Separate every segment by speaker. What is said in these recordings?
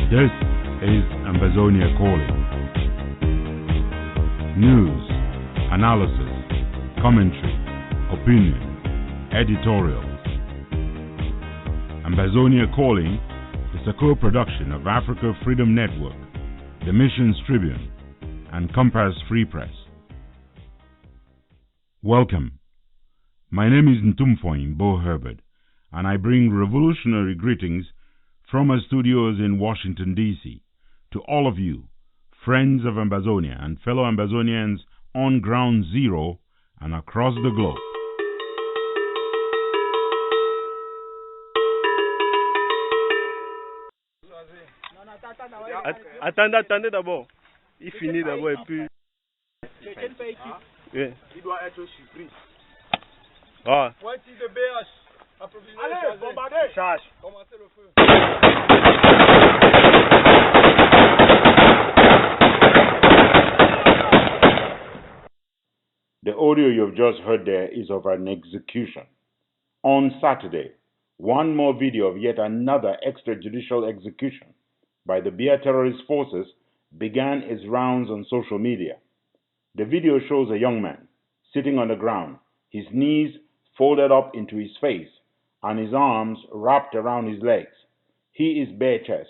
Speaker 1: This is Ambazonia Calling. News, analysis, commentary, opinion, editorials. Ambazonia Calling is a co-production of Africa Freedom Network, the Missions Tribune, and Compass Free Press. Welcome. My name is Ntumfoyn, Herbert, and I bring revolutionary greetings from our studios in Washington, D.C. to all of you, friends of Ambazonia and fellow Ambazonians on Ground Zero and across the globe.
Speaker 2: Attendez d'abord. Il finit d'abord et puis...
Speaker 3: Il doit être surpris.
Speaker 2: Ah.
Speaker 3: Pointi de BH. Allez, bombardez.
Speaker 2: Charge.
Speaker 3: Commencez le feu.
Speaker 1: The audio you've just heard there is of an execution. On Saturday, one more video of yet another extrajudicial execution by the BIA terrorist forces began its rounds on social media. The video shows a young man sitting on the ground, his knees folded up into his face and his arms wrapped around his legs. He is bare chest,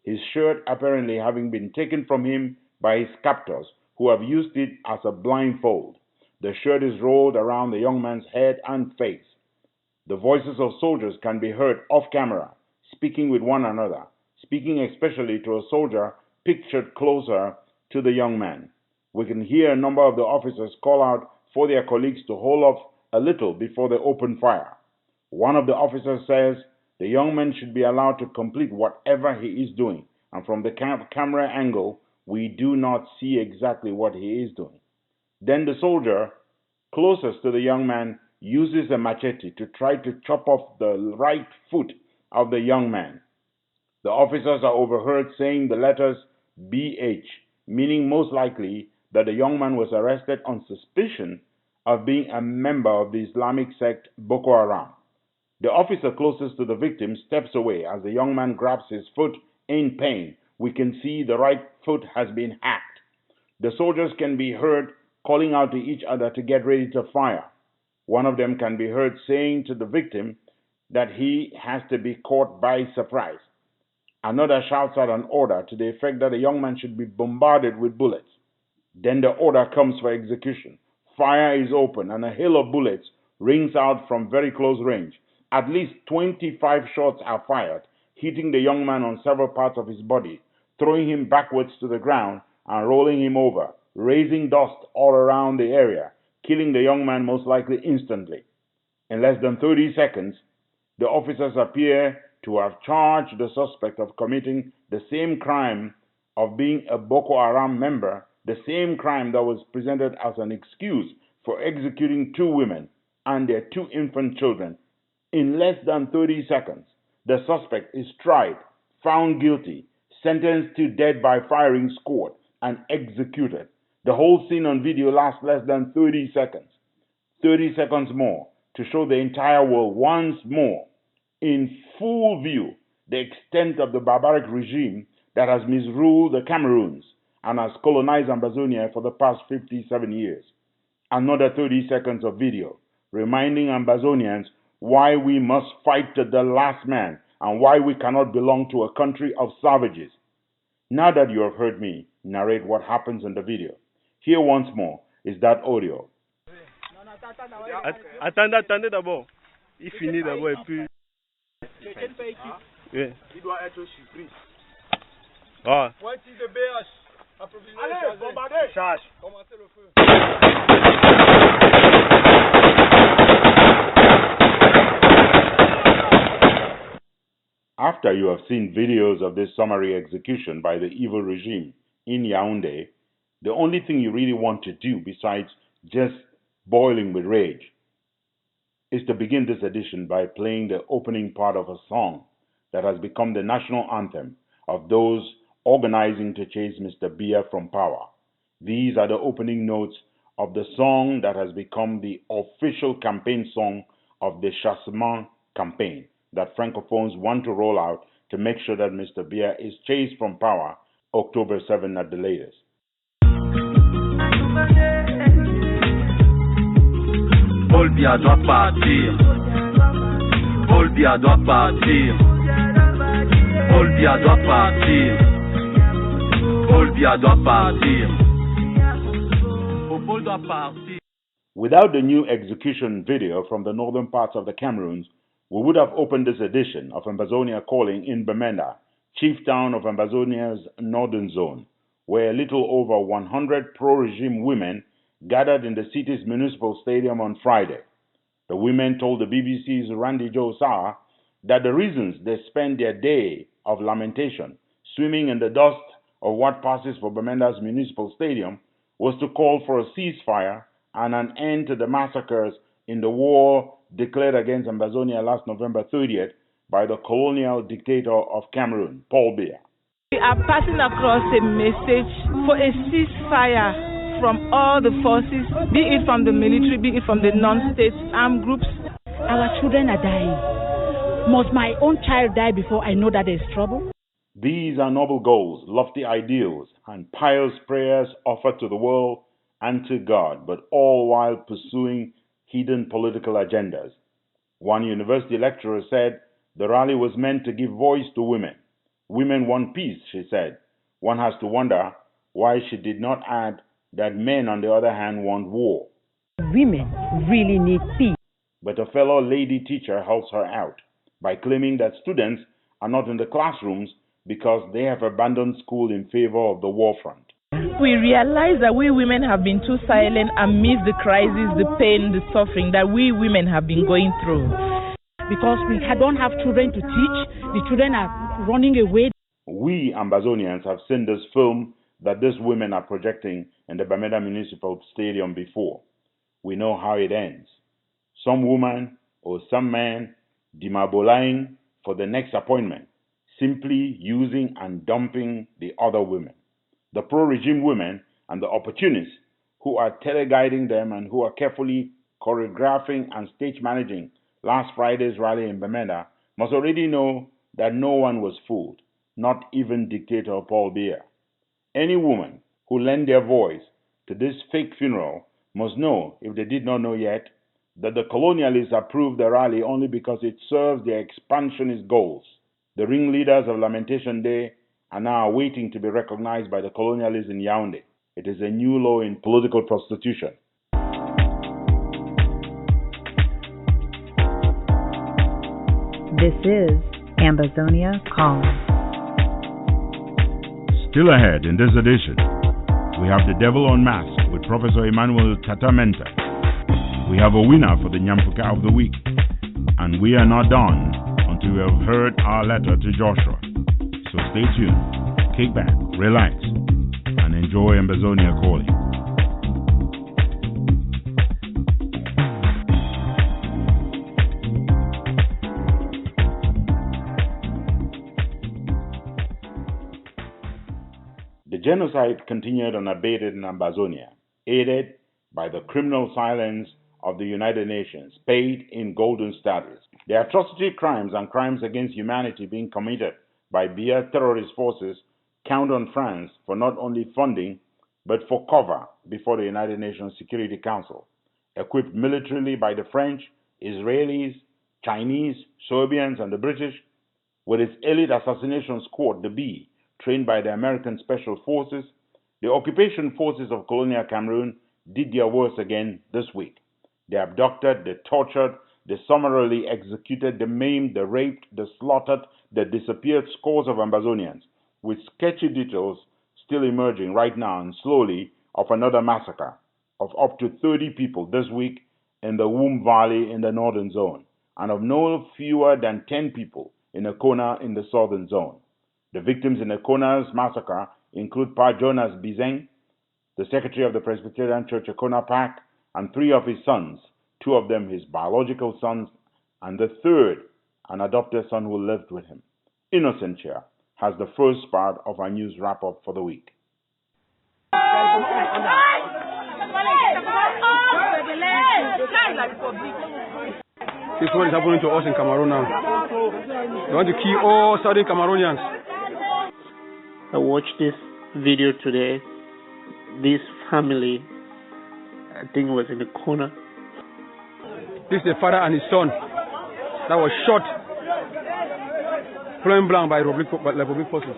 Speaker 1: his shirt apparently having been taken from him by his captors who have used it as a blindfold. The shirt is rolled around the young man's head and face. The voices of soldiers can be heard off camera, speaking with one another, speaking especially to a soldier pictured closer to the young man. We can hear a number of the officers call out for their colleagues to hold off a little before they open fire. One of the officers says the young man should be allowed to complete whatever he is doing, and from the camera angle, we do not see exactly what he is doing. Then the soldier closest to the young man uses a machete to try to chop off the right foot of the young man. The officers are overheard saying the letters BH, meaning most likely that the young man was arrested on suspicion of being a member of the Islamic sect Boko Haram. The officer closest to the victim steps away as the young man grabs his foot in pain. We can see the right foot has been hacked. The soldiers can be heard calling out to each other to get ready to fire. One of them can be heard saying to the victim that he has to be caught by surprise. Another shouts out an order to the effect that the young man should be bombarded with bullets. Then the order comes for execution. Fire is open and a hail of bullets rings out from very close range. At least 25 shots are fired, hitting the young man on several parts of his body, throwing him backwards to the ground and rolling him over, raising dust all around the area, killing the young man most likely instantly. In less than 30 seconds, the officers appear to have charged the suspect of committing the same crime of being a Boko Haram member, the same crime that was presented as an excuse for executing 2 women and their 2 infant children. In less than 30 seconds, the suspect is tried, found guilty, sentenced to death by firing squad, and executed. The whole scene on video lasts less than 30 seconds. 30 seconds more to show the entire world once more, in full view, the extent of the barbaric regime that has misruled the Cameroons and has colonized Ambazonia for the past 57 years. Another 30 seconds of video reminding Ambazonians why we must fight to the last man and why we cannot belong to a country of savages. Now that you have heard me narrate what happens in the video, here once more is that audio.
Speaker 2: Attendez d'abord. Il finit d'abord et puis...
Speaker 3: Il doit être surpris.
Speaker 2: Ah.
Speaker 3: Pointi de BH. Allez, bombardez.
Speaker 2: Charge.
Speaker 3: Commencez le feu.
Speaker 1: After you have seen videos of this summary execution by the evil regime in Yaoundé, the only thing you really want to do besides just boiling with rage is to begin this edition by playing the opening part of a song that has become the national anthem of those organizing to chase Mr. Biya from power. These are the opening notes of the song that has become the official campaign song of the Chassement campaign that Francophones want to roll out to make sure that Mr. Biya is chased from power October 7 at the latest.
Speaker 4: Paul Biya doit partir. Paul Biya doit partir. Paul Biya doit partir. Paul Biya doit partir. Paul doit partir.
Speaker 1: Without the new execution video from the northern parts of the Cameroons, we would have opened this edition of Ambazonia Calling in Bamenda, chief town of Ambazonia's northern zone, where a little over 100 pro-regime women gathered in the city's municipal stadium on Friday. The women told the BBC's Randy Joe Sarr that the reasons they spend their day of lamentation swimming in the dust of what passes for Bamenda's municipal stadium was to call for a ceasefire and an end to the massacres in the war declared against Ambazonia last November 30th by the colonial dictator of Cameroon, Paul Biya.
Speaker 5: We are passing across a message for a ceasefire from all the forces, be it from the military, be it from the non-state armed groups.
Speaker 6: Our children are dying. Must my own child die before I know that there is trouble?
Speaker 1: These are noble goals, lofty ideals, and pious prayers offered to the world and to God, but all while pursuing hidden political agendas. One university lecturer said the rally was meant to give voice to women. Women want peace, she said. One has to wonder why she did not add that men, on the other hand, want war.
Speaker 6: Women really need peace.
Speaker 1: But a fellow lady teacher helps her out by claiming that students are not in the classrooms because they have abandoned school in favor of the war front.
Speaker 5: We realize that we women have been too silent amidst the crisis, the pain, the suffering that we women have been going through.
Speaker 6: Because we don't have children to teach, the children are running away.
Speaker 1: We Ambazonians have seen this film that these women are projecting in the Bamenda Municipal Stadium before. We know how it ends. Some woman or some man demabolaing for the next appointment, simply using and dumping the other women. The pro-regime women and the opportunists who are teleguiding them and who are carefully choreographing and stage managing last Friday's rally in Bamenda must already know that no one was fooled, not even dictator Paul Biya. Any woman who lend their voice to this fake funeral must know, if they did not know yet, that the colonialists approved the rally only because it serves their expansionist goals. The ringleaders of Lamentation Day are now waiting to be recognized by the colonialists in Yaoundé. It is a new law in political prostitution.
Speaker 7: This is Ambazonia Calling.
Speaker 1: Still ahead in this edition, we have The Devil Unmasked with Professor Emmanuel Tatamenta. We have a winner for the Nyamfuka of the Week. And we are not done until we have heard our letter to Joshua. So stay tuned, kick back, relax, and enjoy Ambazonia Calling. The genocide continued unabated in Ambazonia, aided by the criminal silence of the United Nations, paid in golden status. The atrocity crimes and crimes against humanity being committed by Biya terrorist forces count on France for not only funding, but for cover before the United Nations Security Council. Equipped militarily by the French, Israelis, Chinese, Serbians, and the British, with its elite assassination squad, the B, trained by the American Special Forces, the occupation forces of colonial Cameroon did their worst again this week. They abducted, they tortured, they summarily executed, they maimed, they raped, they slaughtered, they disappeared scores of Ambazonians, with sketchy details still emerging right now and slowly of another massacre of up to 30 people this week in the Womb Valley in the northern zone, and of no fewer than 10 people in Ekona in the southern zone. The victims in Ekona's massacre include Pa Jonas Bizeng, the secretary of the Presbyterian Church Ekona Park, and 3 of his sons, 2 of them his biological sons, and the third, an adopted son who lived with him. Innocentia has the first part of our news wrap-up for the week.
Speaker 3: This one is happening to us in Cameroon now. They want to kill all Southern Cameroonians.
Speaker 8: I watched this video today. This family, I think, was in the corner.
Speaker 3: This is the father and his son that was shot point blank by Republic forces.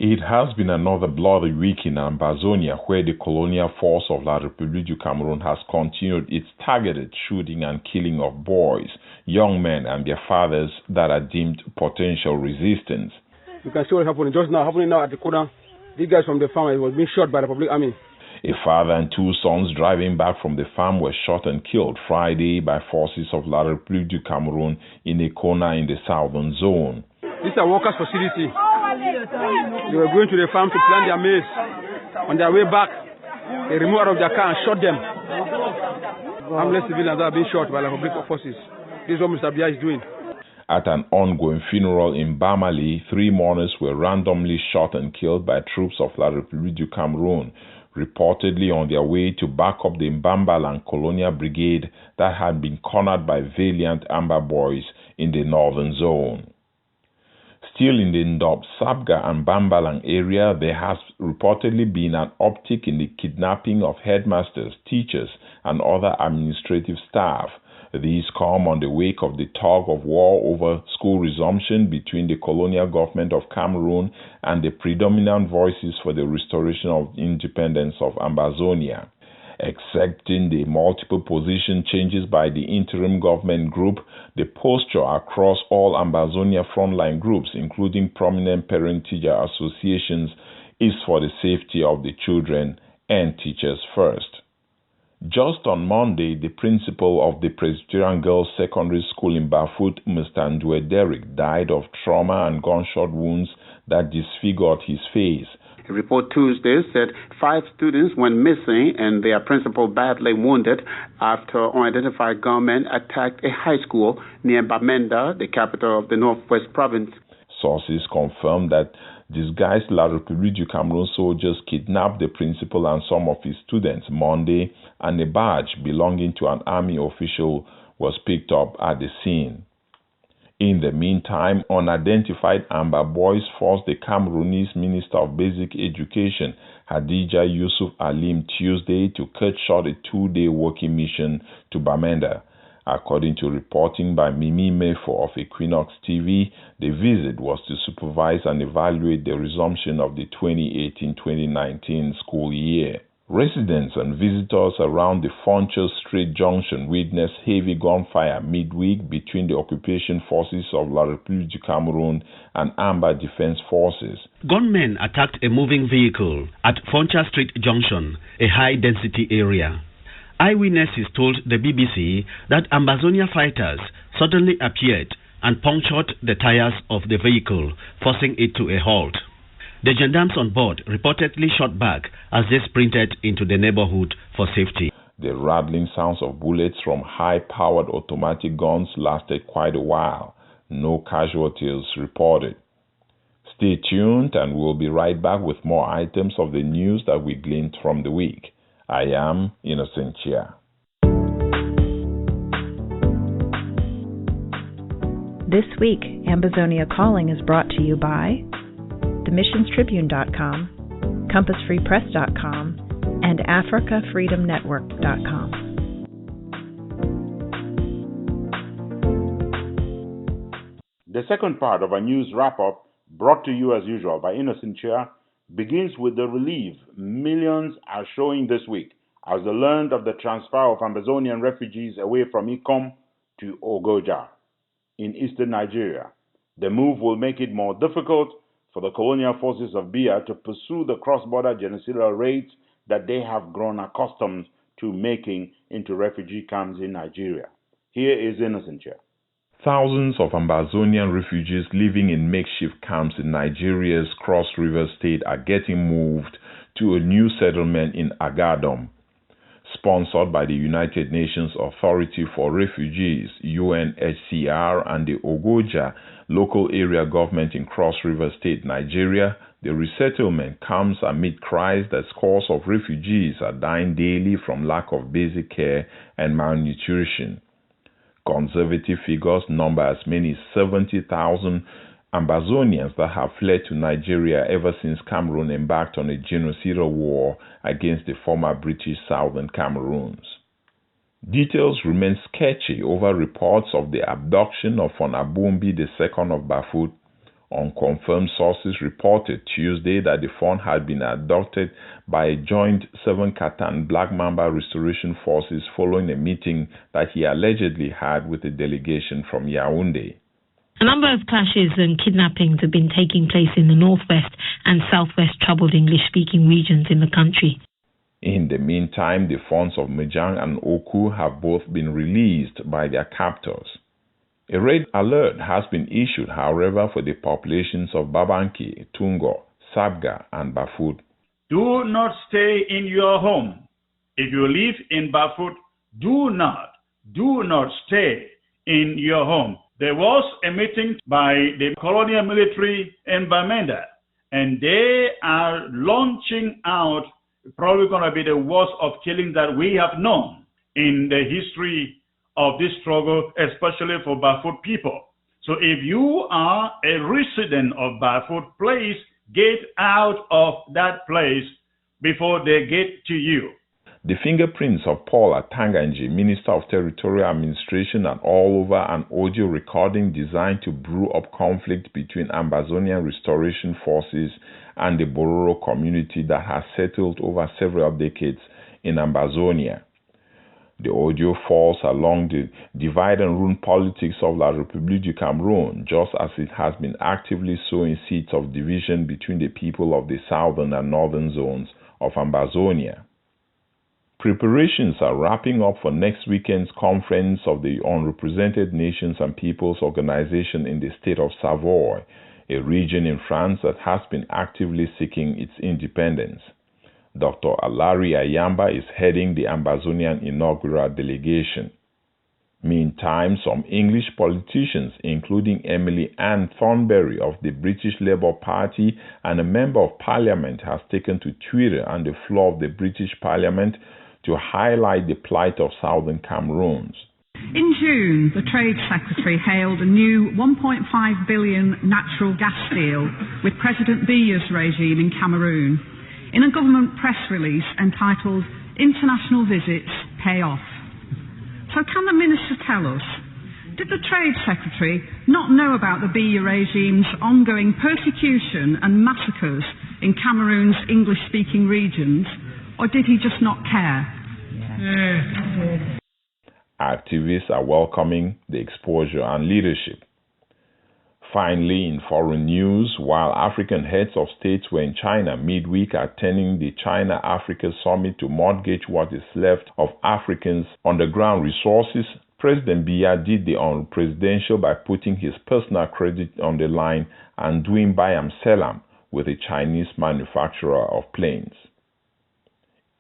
Speaker 1: It has been another bloody week in Ambazonia, where the colonial force of La République du Cameroun has continued its targeted shooting and killing of boys, young men and their fathers that are deemed potential resistance.
Speaker 3: You can see what's happening just now, at the corner. These guys from the farm was being shot by the Republic Army.
Speaker 1: A father and two sons driving back from the farm were shot and killed Friday by forces of La République du Cameroun in a corner in the southern zone.
Speaker 3: These are workers' facility. They were going to the farm to plant their maize. On their way back, they removed out of their car and shot them. Harmless civilians are being shot by the Republic forces. This is what Mr. Biya is doing.
Speaker 1: At an ongoing funeral in Bamali, 3 mourners were randomly shot and killed by troops of La République du Cameroun, reportedly on their way to back up the Mbambalang Colonial Brigade that had been cornered by valiant Amba boys in the northern zone. Still in the Ndop, Sabga and Bambalang area, there has reportedly been an uptick in the kidnapping of headmasters, teachers, and other administrative staff. These come on the wake of the tug of war over school resumption between the colonial government of Cameroon and the predominant voices for the restoration of independence of Ambazonia. Accepting the multiple position changes by the interim government group, the posture across all Ambazonia frontline groups, including prominent parent-teacher associations, is for the safety of the children and teachers first. Just on Monday, the principal of the Presbyterian Girls Secondary School in Bafut, Mr. Ndwe Derrick, died of trauma and gunshot wounds that disfigured his face.
Speaker 9: A report Tuesday said 5 students went missing and their principal badly wounded after unidentified gunmen attacked a high school near Bamenda, the capital of the Northwest Province.
Speaker 1: Sources confirmed that disguised La République du Cameroun soldiers kidnapped the principal and some of his students Monday, and a badge belonging to an army official was picked up at the scene. In the meantime, unidentified Amba boys forced the Cameroonese Minister of Basic Education, Hadija Yusuf Alim, Tuesday to cut short a 2-day working mission to Bamenda. According to reporting by Mimi Mefo of Equinox TV, the visit was to supervise and evaluate the resumption of the 2018-2019 school year. Residents and visitors around the Foncho Street Junction witnessed heavy gunfire midweek between the occupation forces of La République du Cameroun and Amba Defense Forces.
Speaker 10: Gunmen attacked a moving vehicle at Foncho Street Junction, a high-density area. Eyewitnesses told the BBC that Ambazonia fighters suddenly appeared and punctured the tires of the vehicle, forcing it to a halt. The gendarmes on board reportedly shot back as they sprinted into the neighborhood for safety.
Speaker 1: The rattling sounds of bullets from high-powered automatic guns lasted quite a while. No casualties reported. Stay tuned and we'll be right back with more items of the news that we gleaned from the week. I am Innocentia.
Speaker 7: This week, Ambazonia Calling is brought to you by themissionstribune.com, compassfreepress.com, and africafreedomnetwork.com.
Speaker 1: The second part of our news wrap-up, brought to you as usual by Innocentia, begins with the relief millions are showing this week as they learned of the transfer of Ambazonian refugees away from Ikom to Ogoja in eastern Nigeria. The move will make it more difficult for the colonial forces of Biya to pursue the cross-border genocidal raids that they have grown accustomed to making into refugee camps in Nigeria. Here is Innocentia. Thousands of Ambazonian refugees living in makeshift camps in Nigeria's Cross River State are getting moved to a new settlement in Agadom. Sponsored by the United Nations Authority for Refugees, UNHCR, and the Ogoja local area government in Cross River State, Nigeria, the resettlement comes amid cries that scores of refugees are dying daily from lack of basic care and malnutrition.
Speaker 11: Conservative figures number as many as 70,000 Ambazonians that have fled to Nigeria ever since Cameroon embarked on a genocidal war against the former British Southern Cameroons. Details remain sketchy over reports of the abduction of Fonabumbi II of Bafut. Unconfirmed sources reported Tuesday that the fawn had been abducted by a joint 7-Katan Black Mamba Restoration Forces following a meeting that he allegedly had with a delegation from Yaoundé.
Speaker 12: A number of clashes and kidnappings have been taking place in the northwest and southwest troubled English-speaking regions in the country.
Speaker 11: In the meantime, the fawns of Mejang and Oku have both been released by their captors. A red alert has been issued, however, for the populations of Babanki, Tungo, Sabga, and Bafut.
Speaker 13: Do not stay in your home. If you live in Bafut, do not stay in your home. There was a meeting by the colonial military in Bamenda, and they are launching out probably going to be the worst of killing that we have known in the history of this struggle, especially for Bafut people. So if you are a resident of Bafut, please get out of that place before they get to you.
Speaker 11: The fingerprints of Paul Atanganji, Minister of Territorial Administration, are all over an audio recording designed to brew up conflict between Ambazonian Restoration Forces and the Bororo community that has settled over several decades in Ambazonia. The audio falls along the divide and rule politics of La République du Cameroun, just as it has been actively sowing seeds of division between the people of the southern and northern zones of Ambazonia. Preparations are wrapping up for next weekend's conference of the Unrepresented Nations and Peoples Organization in the state of Savoy, a region in France that has been actively seeking its independence. Dr. Alari Ayamba is heading the Ambazonian inaugural delegation. Meantime, some English politicians, including Emily Ann Thornberry of the British Labour Party and a member of Parliament, has taken to Twitter and the floor of the British Parliament to highlight the plight of Southern Cameroons.
Speaker 14: In June, the Trade Secretary hailed a new $1.5 billion natural gas deal with President Biya's regime in Cameroon in a government press release entitled International Visits Pay Off. So can the Minister tell us, did the Trade Secretary not know about the Biya regime's ongoing persecution and massacres in Cameroon's English-speaking regions, or did he just not care?
Speaker 11: Activists are welcoming the exposure and leadership. Finally, in foreign news, while African heads of states were in China midweek attending the China-Africa Summit to mortgage what is left of Africans' underground resources, President Biya did the unpresidential by putting his personal credit on the line and doing Bayam Selam with a Chinese manufacturer of planes.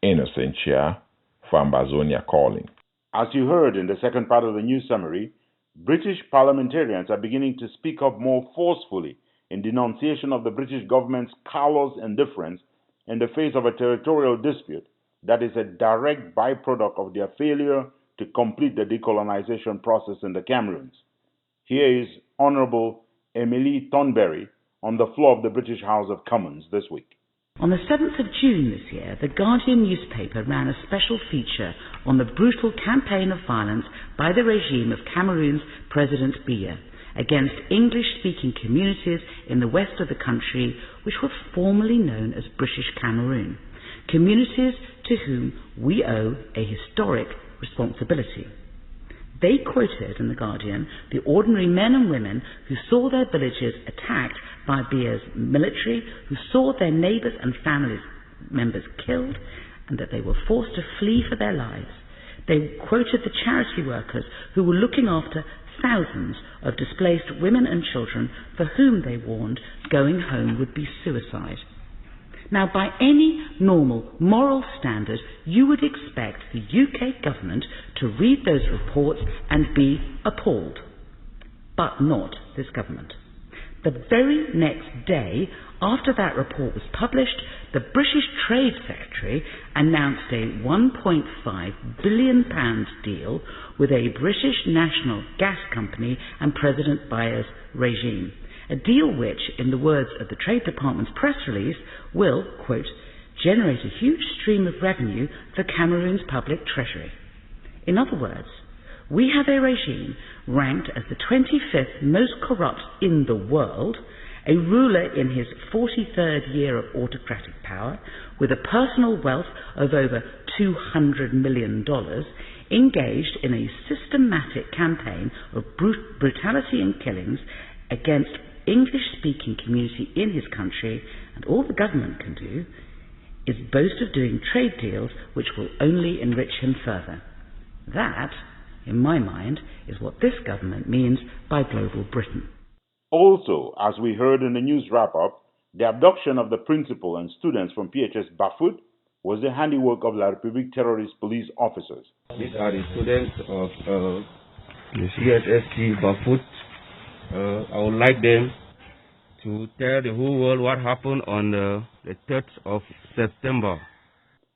Speaker 11: Innocent Chia for Ambazonia Calling.
Speaker 1: As you heard in the second part of the news summary, British parliamentarians are beginning to speak up more forcefully in denunciation of the British government's callous indifference in the face of a territorial dispute that is a direct byproduct of their failure to complete the decolonization process in the Cameroons. Here is Honourable Emily Thornberry on the floor of the British House of Commons this week.
Speaker 15: On the 7th of June this year, the Guardian newspaper ran a special feature on the brutal campaign of violence by the regime of Cameroon's President Biya against English-speaking communities in the west of the country, which were formerly known as British Cameroon, communities to whom we owe a historic responsibility. They quoted in The Guardian the ordinary men and women who saw their villages attacked by Biya's military, who saw their neighbours and family members killed, and that they were forced to flee for their lives. They quoted the charity workers who were looking after thousands of displaced women and children for whom they warned going home would be suicide. Now, by any normal moral standard, you would expect the UK government to read those reports and be appalled. But not this government. The very next day, after that report was published, the British Trade Secretary announced a £1.5 billion deal with a British national gas company and President Biya's regime. A deal which, in the words of the Trade Department's press release, will, quote, generate a huge stream of revenue for Cameroon's public treasury. In other words, we have a regime ranked as the 25th most corrupt in the world, a ruler in his 43rd year of autocratic power, with a personal wealth of over $200 million, engaged in a systematic campaign of brutality and killings against English-speaking community in his country, and all the government can do is boast of doing trade deals which will only enrich him further. That, in my mind, is what this government means by global Britain.
Speaker 1: Also, as we heard in the news wrap-up, the abduction of the principal and students from PHS Bafut was the handiwork of La République terrorist police officers.
Speaker 16: These are the students of the CSST Bafut. I would like them to tell the whole world what happened on the 3rd of September.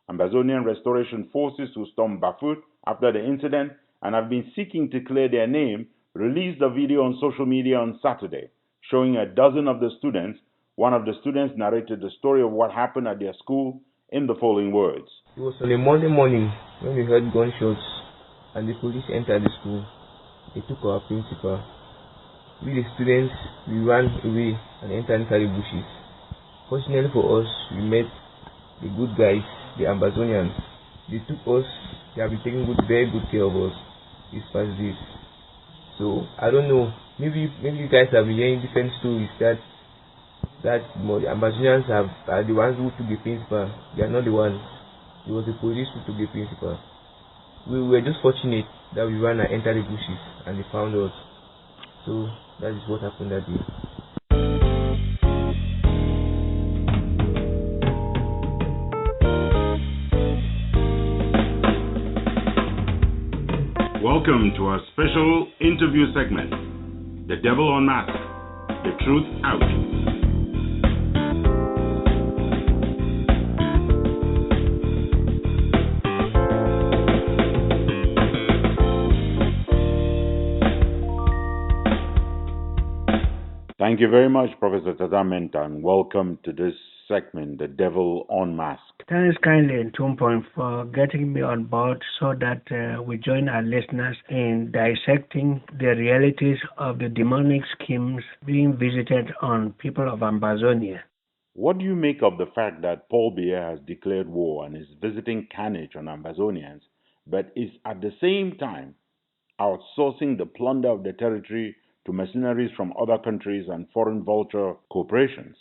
Speaker 1: Ambazonian restoration forces who stormed Bafut after the incident and have been seeking to clear their name released a video on social media on Saturday showing a dozen of the students. One of the students narrated the story of what happened at their school in the following words.
Speaker 16: It was on a Monday morning when we heard gunshots and the police entered the school. They took our principal. We, the students, we ran away and entered inside the bushes. Fortunately for us, we met the good guys, the Ambazonians. They took us, they have been taking very good care of us these past days. So, I don't know, maybe you guys have been hearing different stories that the Ambazonians are the ones who took the principal. They are not the ones. It was the police who took the principal. We were just fortunate that we ran and entered the bushes and they found us. So, that is what happened that day.
Speaker 1: Welcome to our special interview segment, The Devil Unmasked, The Truth Out. Thank you very much, Professor Tazamenta, and welcome to this segment, The Devil Unmasked.
Speaker 17: Thanks kindly, Ntumfoyn, for getting me on board so that we join our listeners in dissecting the realities of the demonic schemes being visited on people of Ambazonia.
Speaker 1: What do you make of the fact that Paul Biya has declared war and is visiting carnage on Ambazonians, but is at the same time outsourcing the plunder of the territory to mercenaries from other countries and foreign vulture corporations?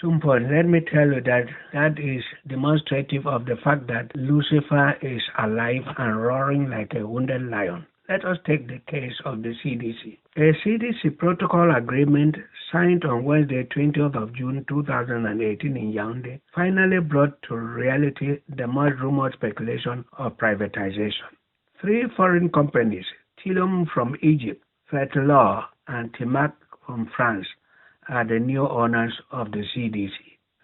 Speaker 17: Ntumfoyn, let me tell you that is demonstrative of the fact that Lucifer is alive and roaring like a wounded lion. Let us take the case of the CDC. A CDC protocol agreement signed on Wednesday, 20th of June 2018 in Yaoundé finally brought to reality the much rumored speculation of privatization. 3 foreign companies, Tilium from Egypt, Fetlor, and Timac from France, are the new owners of the CDC.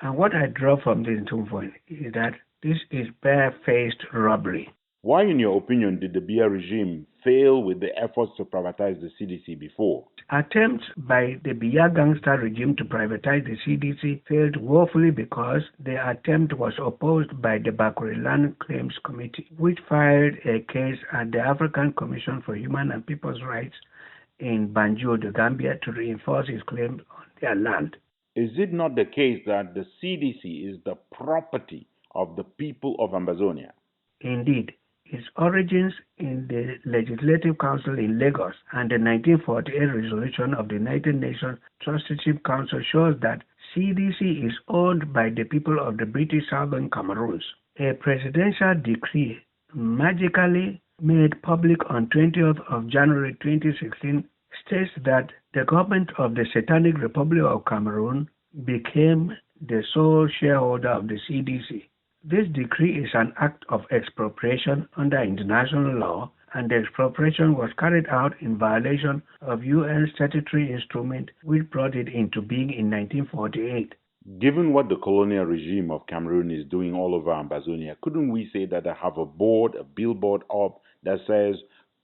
Speaker 17: And what I draw from this Ntumfoyn is that this is bare-faced robbery.
Speaker 1: Why, in your opinion, did the Biya regime fail with the efforts to privatize the CDC before?
Speaker 17: Attempts by the Biya gangster regime to privatize the CDC failed woefully because the attempt was opposed by the Bakuri Land Claims Committee, which filed a case at the African Commission for Human and People's Rights in Banjul, the Gambia, to reinforce its claim on their land.
Speaker 1: Is it not the case that the CDC is the property of the people of Ambazonia?
Speaker 17: Indeed, its origins in the Legislative Council in Lagos and the 1948 resolution of the United Nations Trusteeship Council shows that CDC is owned by the people of the British Southern Cameroons. A presidential decree magically made public on 20th of January 2016 states that the government of the Satanic Republic of Cameroon became the sole shareholder of the CDC. This decree is an act of expropriation under international law and the expropriation was carried out in violation of UN statutory instrument which brought it into being in 1948.
Speaker 1: Given what the colonial regime of Cameroon is doing all over Ambazonia, couldn't we say that they have a billboard up that says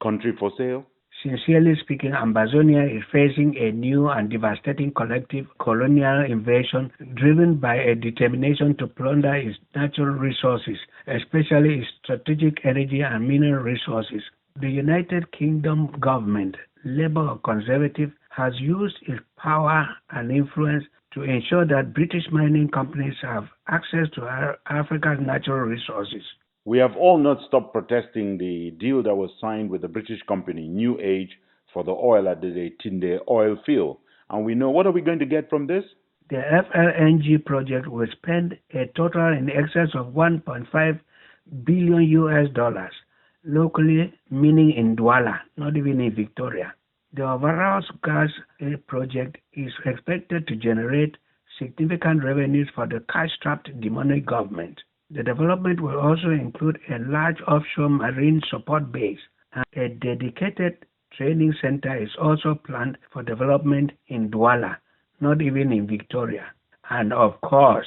Speaker 1: country for sale?
Speaker 17: Sincerely speaking, Ambazonia is facing a new and devastating collective colonial invasion driven by a determination to plunder its natural resources, especially its strategic energy and mineral resources. The United Kingdom government, Labour or Conservative, has used its power and influence to ensure that British mining companies have access to Africa's natural resources.
Speaker 1: We have all not stopped protesting the deal that was signed with the British company New Age for the oil at the Tinde oil field. And we know, what are we going to get from this?
Speaker 17: The FLNG project will spend a total in excess of $1.5 billion locally, meaning in Douala, not even in Victoria. The overall gas project is expected to generate significant revenues for the cash-strapped demonic government. The development will also include a large offshore marine support base, and a dedicated training center is also planned for development in Douala, not even in Victoria. And of course,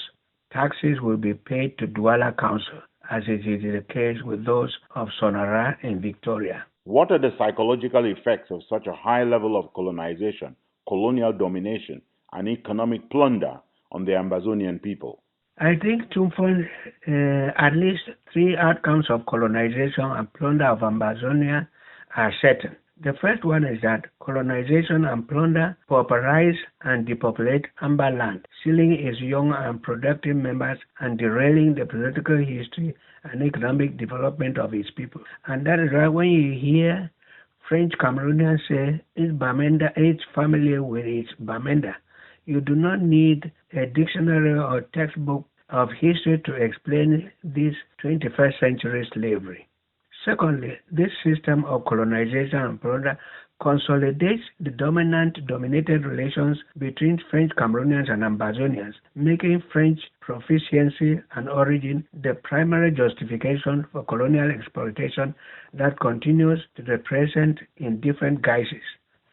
Speaker 17: taxes will be paid to Douala Council, as it is the case with those of Sonara in Victoria.
Speaker 1: What are the psychological effects of such a high level of colonization, colonial domination, and economic plunder on the Ambazonian people?
Speaker 17: I think, Ntumfoyn, at least 3 outcomes of colonization and plunder of Ambazonia are certain. The first one is that colonization and plunder pauperize and depopulate Amba land, sealing its young and productive members and derailing the political history and economic development of its people. And that is why when you hear French Cameroonians say, it's familiar with its Bamenda, you do not need a dictionary or textbook of history to explain this 21st century slavery. Secondly, this system of colonization and plunder consolidates the dominated relations between French Cameroonians and Ambazonians, making French proficiency and origin the primary justification for colonial exploitation that continues to the present in different guises.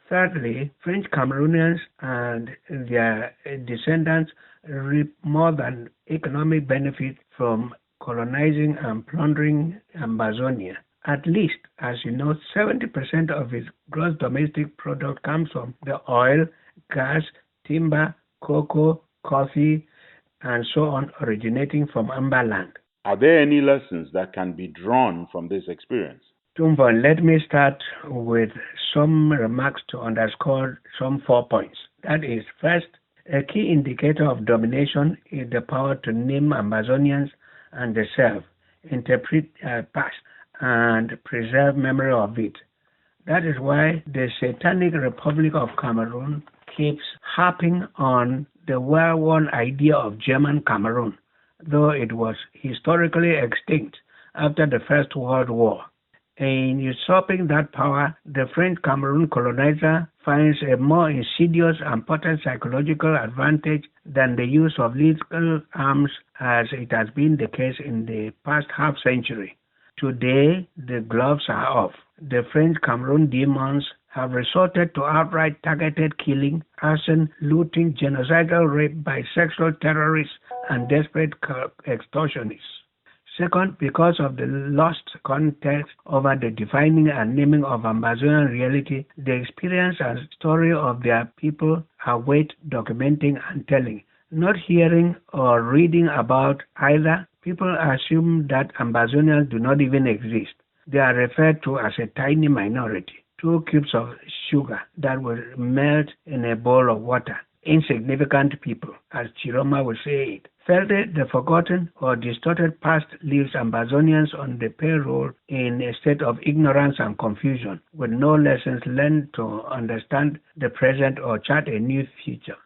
Speaker 17: Thirdly, French Cameroonians and their descendants reap more than economic benefit from colonizing and plundering Ambazonia. At least, as you know, 70% of its gross domestic product comes from the oil, gas, timber, cocoa, coffee, and so on originating from Amba land.
Speaker 1: Are there any lessons that can be drawn from this experience?
Speaker 17: Ntumfoyn, let me start with some remarks to underscore some 4 points. That is, first, a key indicator of domination is the power to name Ambazonians and the self, interpret past, and preserve memory of it. That is why the Satanic Republic of Cameroon keeps harping on the well-worn idea of German Cameroon, though it was historically extinct after the First World War. In usurping that power, the French Cameroon colonizer finds a more insidious and potent psychological advantage than the use of lethal arms as it has been the case in the past half-century. Today, the gloves are off. The French Cameroon demons have resorted to outright targeted killing, arson, looting, genocidal rape by sexual terrorists, and desperate extortionists. Second, because of the lost context over the defining and naming of Ambazonian reality, the experience and story of their people are worth documenting and telling. Not hearing or reading about either, people assume that Ambazonians do not even exist. They are referred to as a tiny minority, 2 cubes of sugar that will melt in a bowl of water. Insignificant people, as Chiroma would say it. Thirdly, the forgotten or distorted past leaves Ambazonians on the payroll in a state of ignorance and confusion, with no lessons learned to understand the present or chart a new future.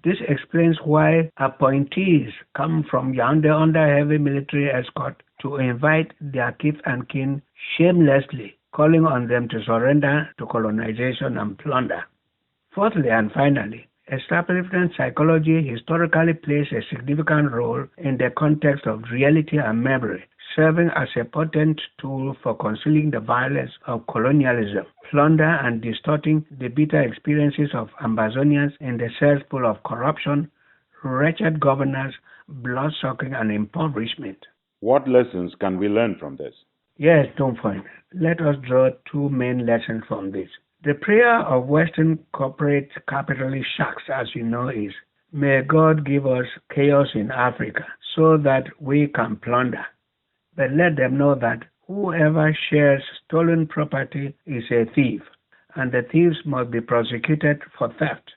Speaker 17: This explains why appointees come from Yaoundé under heavy military escort to invite their kith and kin shamelessly, calling on them to surrender to colonization and plunder. Fourthly and finally, Establishment psychology historically plays a significant role in the context of reality and memory, serving as a potent tool for concealing the violence of colonialism, plunder, and distorting the bitter experiences of Ambazonians in the cesspool of corruption, wretched governance, blood-sucking, and impoverishment.
Speaker 1: What lessons can we learn from this?
Speaker 17: Yes, Ntumfoyn. Let us draw two main lessons from this. The prayer of Western corporate capitalist sharks, as you know, is, may God give us chaos in Africa so that we can plunder. But let them know that whoever shares stolen property is a thief, and the thieves must be prosecuted for theft.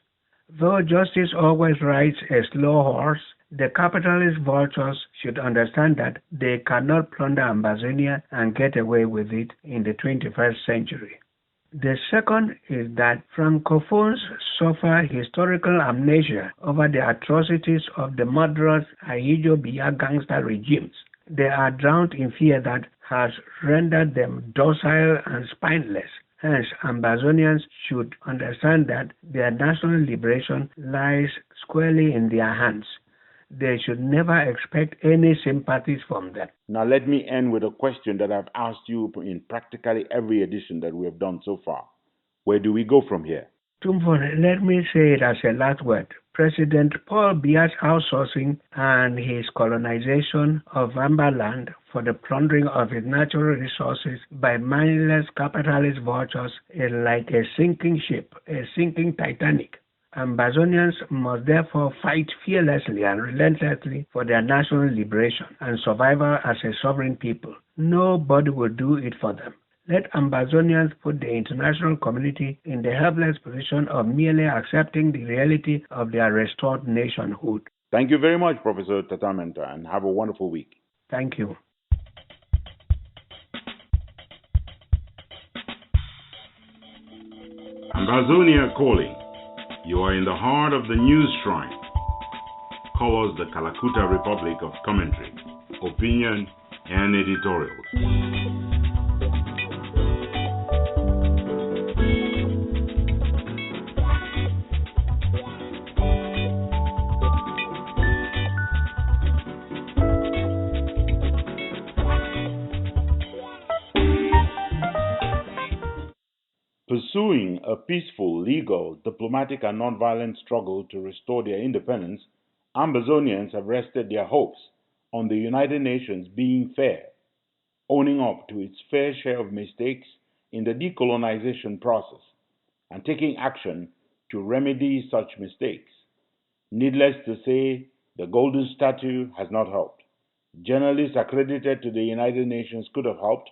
Speaker 17: Though justice always rides a slow horse, the capitalist vultures should understand that they cannot plunder Ambazonia and get away with it in the 21st century. The second is that Francophones suffer historical amnesia over the atrocities of the murderous Ahidjo-Biya gangster regimes. They are drowned in fear that has rendered them docile and spineless. Hence, Ambazonians should understand that their national liberation lies squarely in their hands. They should never expect any sympathies from them.
Speaker 1: Now let me end with a question that I've asked you in practically every edition that we have done so far. Where do we go from here?
Speaker 17: Ntumfoyn, let me say it as a last word. President Paul Biya's outsourcing and his colonization of Ambaland for the plundering of its natural resources by mindless capitalist vultures is like a sinking ship, a sinking Titanic. Ambazonians must therefore fight fearlessly and relentlessly for their national liberation and survival as a sovereign people. Nobody will do it for them. Let Ambazonians put the international community in the helpless position of merely accepting the reality of their restored nationhood.
Speaker 1: Thank you very much, Professor Tatamenta, and have a wonderful week.
Speaker 17: Thank you.
Speaker 1: Ambazonia Calling. You are in the heart of the news shrine. Call us the Kalakuta Republic of commentary, opinion, and editorials. Pursuing a peaceful, legal, diplomatic, and nonviolent struggle to restore their independence, Ambazonians have rested their hopes on the United Nations being fair, owning up to its fair share of mistakes in the decolonization process, and taking action to remedy such mistakes. Needless to say, the Golden Statue has not helped. Journalists accredited to the United Nations could have helped,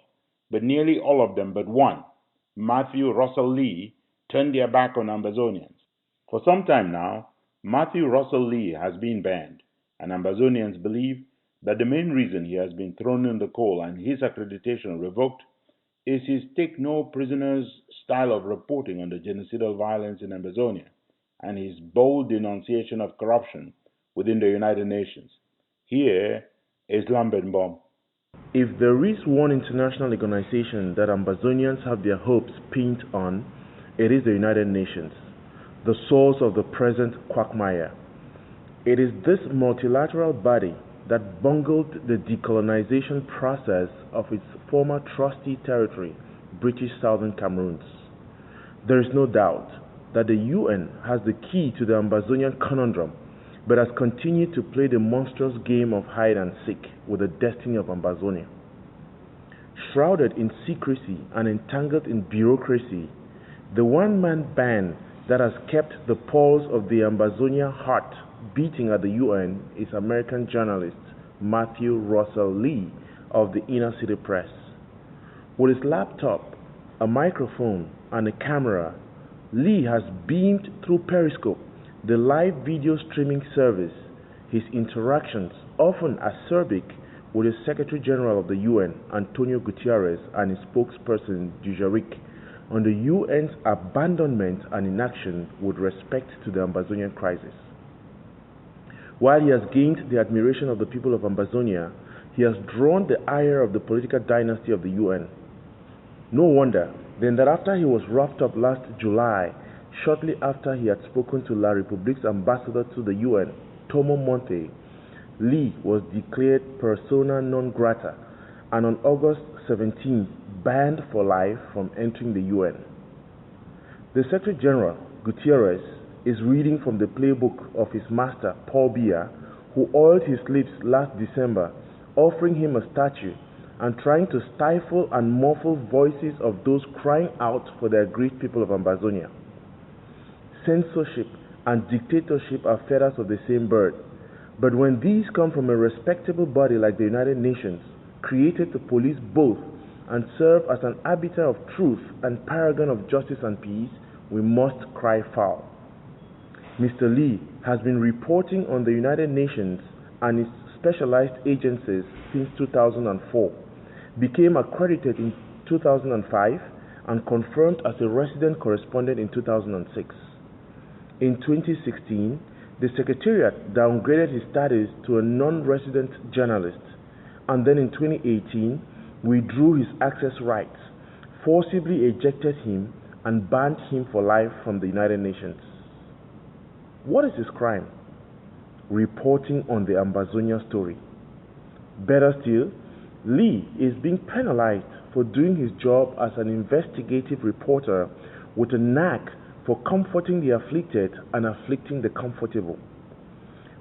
Speaker 1: but nearly all of them but one, Matthew Russell Lee, turned their back on Ambazonians. For some time now, Matthew Russell Lee has been banned, and Ambazonians believe that the main reason he has been thrown in the coal and his accreditation revoked is his take no prisoners style of reporting on the genocidal violence in Ambazonia and his bold denunciation of corruption within the United Nations. Here is Lambert Bomb.
Speaker 18: If there is one international organization that Ambazonians have their hopes pinned on, it is the United Nations, the source of the present quagmire. It is this multilateral body that bungled the decolonization process of its former trustee territory, British Southern Cameroons. There is no doubt that the UN has the key to the Ambazonian conundrum, but has continued to play the monstrous game of hide and seek with the destiny of Ambazonia. Shrouded in secrecy and entangled in bureaucracy, the one-man band that has kept the pulse of the Ambazonia heart beating at the UN is American journalist Matthew Russell Lee of the Inner City Press. With his laptop, a microphone, and a camera, Lee has beamed through Periscope, the live video streaming service, his interactions, often acerbic, with the Secretary General of the UN, Antonio Guterres, and his spokesperson, Dujarric, on the UN's abandonment and inaction with respect to the Ambazonian crisis. While he has gained the admiration of the people of Ambazonia, he has drawn the ire of the political dynasty of the UN. No wonder, then, that after he was wrapped up last July, shortly after he had spoken to La République's ambassador to the UN, Tomo Monte, Lee was declared persona non grata and on August 17 banned for life from entering the UN. The Secretary General, Gutierrez, is reading from the playbook of his master, Paul Biya, who oiled his lips last December, offering him a statue and trying to stifle and muffle voices of those crying out for the aggrieved people of Ambazonia. Censorship and dictatorship are feathers of the same bird, but when these come from a respectable body like the United Nations, created to police both and serve as an arbiter of truth and paragon of justice and peace, we must cry foul. Mr. Lee has been reporting on the United Nations and its specialized agencies since 2004, became accredited in 2005, and confirmed as a resident correspondent in 2006. In 2016, the Secretariat downgraded his status to a non-resident journalist, and then in 2018, withdrew his access rights, forcibly ejected him, and banned him for life from the United Nations. What is his crime? Reporting on the Ambazonia story. Better still, Lee is being penalized for doing his job as an investigative reporter with a knack for comforting the afflicted and afflicting the comfortable.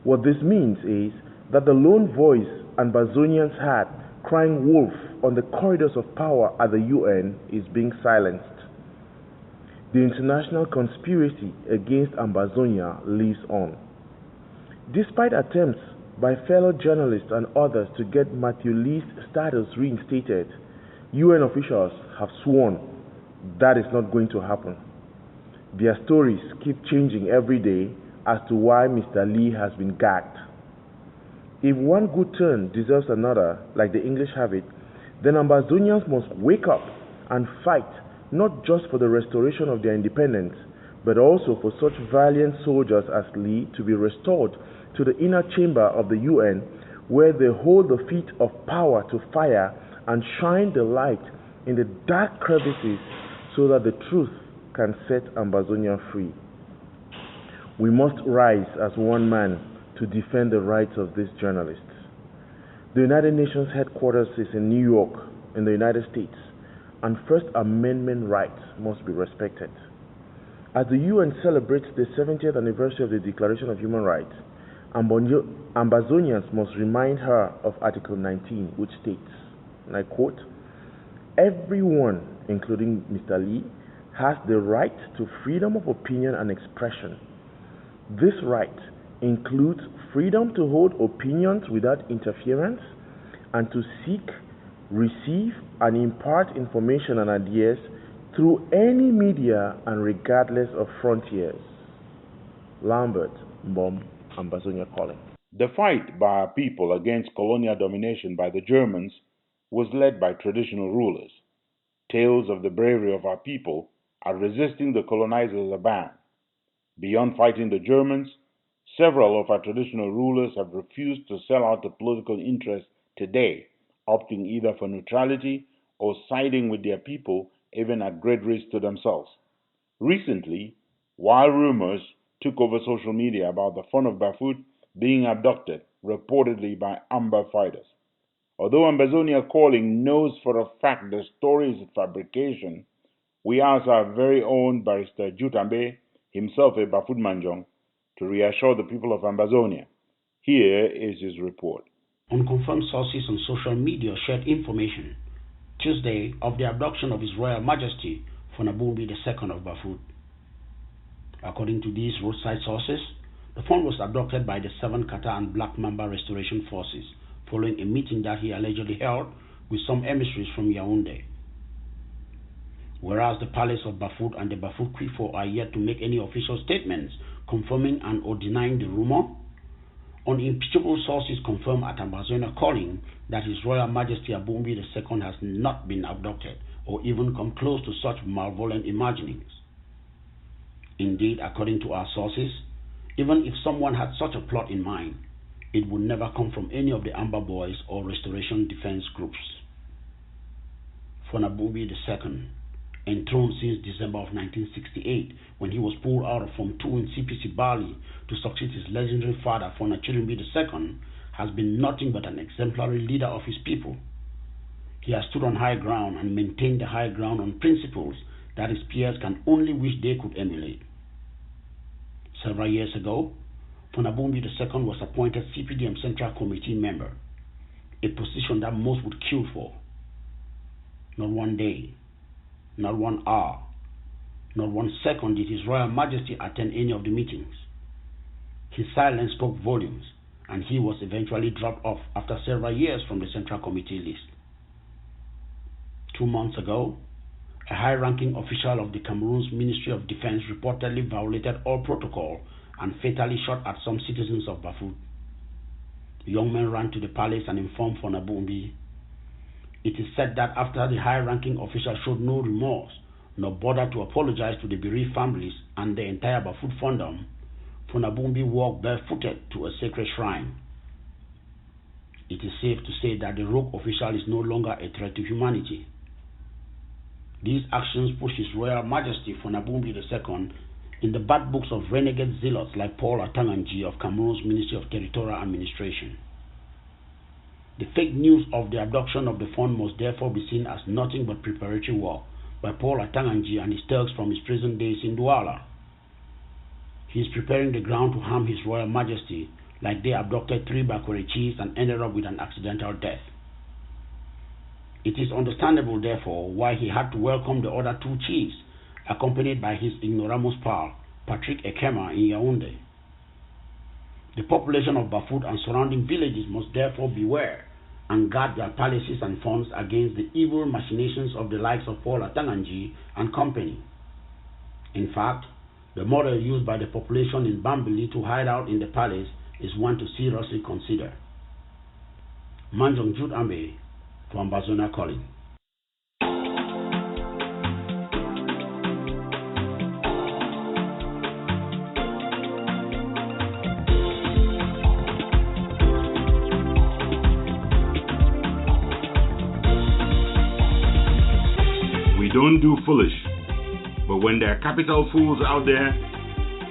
Speaker 18: What this means is that the lone voice Ambazonians had crying wolf on the corridors of power at the UN is being silenced. The international conspiracy against Ambazonia lives on. Despite attempts by fellow journalists and others to get Matthew Lee's status reinstated, UN officials have sworn that is not going to happen. Their stories keep changing every day as to why Mr. Lee has been gagged. If one good turn deserves another, like the English have it, then Ambazonians must wake up and fight not just for the restoration of their independence, but also for such valiant soldiers as Lee to be restored to the inner chamber of the UN, where they hold the feet of power to fire and shine the light in the dark crevices so that the truth can set Ambazonia free. We must rise as one man to defend the rights of these journalists. The United Nations headquarters is in New York, in the United States, and First Amendment rights must be respected. As the UN celebrates the 70th anniversary of the Declaration of Human Rights, Ambazonians must remind her of Article 19, which states, and I quote, "Everyone, including Mr. Lee, has the right to freedom of opinion and expression. This right includes freedom to hold opinions without interference and to seek, receive, and impart information and ideas through any media and regardless of frontiers." Lambert, Mbom, Ambazonia Calling.
Speaker 1: The fight by our people against colonial domination by the Germans was led by traditional rulers. Tales of the bravery of our people are resisting the colonizers abound. Beyond fighting the Germans, several of our traditional rulers have refused to sell out to political interests today, opting either for neutrality or siding with their people, even at great risk to themselves. Recently, while rumors took over social media about the Fon of Bafut being abducted, reportedly by Amba fighters. Although Ambazonia Calling knows for a fact the story is a fabrication, we ask our very own Barrister Jutambe, himself a Bafut Manjong, to reassure the people of Ambazonia. Here is his report.
Speaker 19: Unconfirmed sources on social media shared information Tuesday of the abduction of His Royal Majesty Fonabumbi II of Bafut. According to these roadside sources, the Fon was abducted by the 7 Kata and Black Mamba Restoration Forces following a meeting that he allegedly held with some emissaries from Yaoundé. Whereas the Palace of Bafut and the Bafut Kwifo are yet to make any official statements confirming and or denying the rumor, unimpeachable sources confirm at Ambazonia Calling that His Royal Majesty Abumbi II has not been abducted or even come close to such malevolent imaginings. Indeed, according to our sources, even if someone had such a plot in mind, it would never come from any of the Amba Boys or Restoration Defense groups. Fonabumbi II, enthroned since December of 1968 when he was pulled out of Form 2 in CPC Bali to succeed his legendary father, Fona Chirimbi II, has been nothing but an exemplary leader of his people. He has stood on high ground and maintained the high ground on principles that his peers can only wish they could emulate. Several years ago, Fona Chirimbi II was appointed CPDM Central Committee member, a position that most would kill for. Not one day, not 1 hour, not 1 second did His Royal Majesty attend any of the meetings. His silence spoke volumes, and he was eventually dropped off after several years from the Central Committee list. 2 months ago, a high-ranking official of the Cameroon's Ministry of Defense reportedly violated all protocol and fatally shot at some citizens of Bafut. The young men ran to the palace and informed Fona Chirimbi. It is said that after the high-ranking official showed no remorse nor bothered to apologize to the bereaved families and the entire Bafut fandom, Fona Chirimbi walked barefooted to a sacred shrine. It is safe to say that the rogue official is no longer a threat to humanity. These actions push His Royal Majesty Fona Chirimbi II in the bad books of renegade zealots like Paul Atanganji of Cameroon's Ministry of Territorial Administration. The fake news of the abduction of the fund must therefore be seen as nothing but preparatory work by Paul Atanganji and his thugs from his prison days in Douala. He is preparing the ground to harm His Royal Majesty like they abducted 3 Bakwere chiefs and ended up with an accidental death. It is understandable, therefore, why he had to welcome the other 2 chiefs, accompanied by his ignoramus pal, Patrick Ekema, in Yaoundé. The population of Bafut and surrounding villages must therefore beware and guard their palaces and funds against the evil machinations of the likes of Paul Atanganji and company. In fact, the model used by the population in Bambili to hide out in the palace is one to seriously consider. Manjong Jude Ambe for Ambazonia Calling.
Speaker 1: We don't do foolish, but when there are capital fools out there,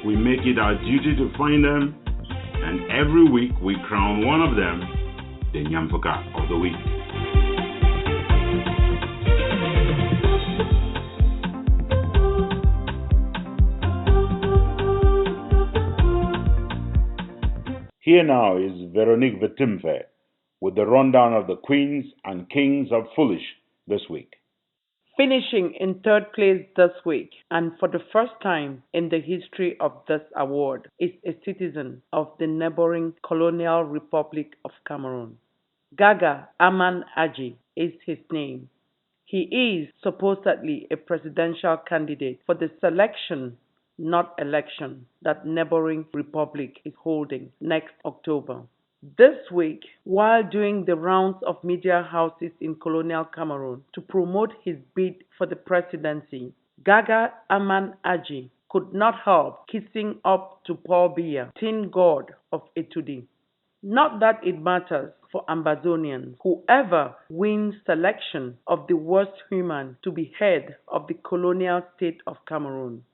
Speaker 1: we make it our duty to find them, and every week we crown one of them the Nyamfuka of the Week. Here now is Veronique Vetimfe with the rundown of the Queens and Kings of Foolish this week.
Speaker 20: Finishing in 3rd place this week, and for the first time in the history of this award, is a citizen of the neighboring colonial Republic of Cameroon. Gaga Aman Aji is his name. He is supposedly a presidential candidate for the selection, not election, that neighboring republic is holding next October. This week, while doing the rounds of media houses in colonial Cameroon to promote his bid for the presidency, Gaga Aman Aji could not help kissing up to Paul Biya, tin god of Etudi. Not that it matters for Ambazonians, whoever wins selection of the worst human to be head of the colonial state of Cameroon.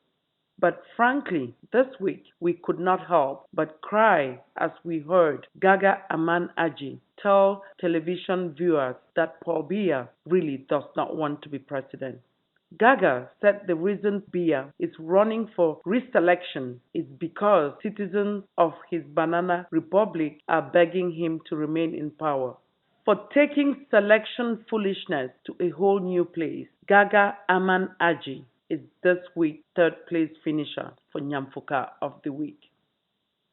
Speaker 20: But frankly, this week we could not help but cry as we heard Gaga Aman Aji tell television viewers that Paul Biya really does not want to be president. Gaga said the reason Biya is running for re-selection is because citizens of his banana republic are begging him to remain in power. For taking selection foolishness to a whole new place, Gaga Aman Aji is this week's 3rd place finisher for Nyamfuka of the Week.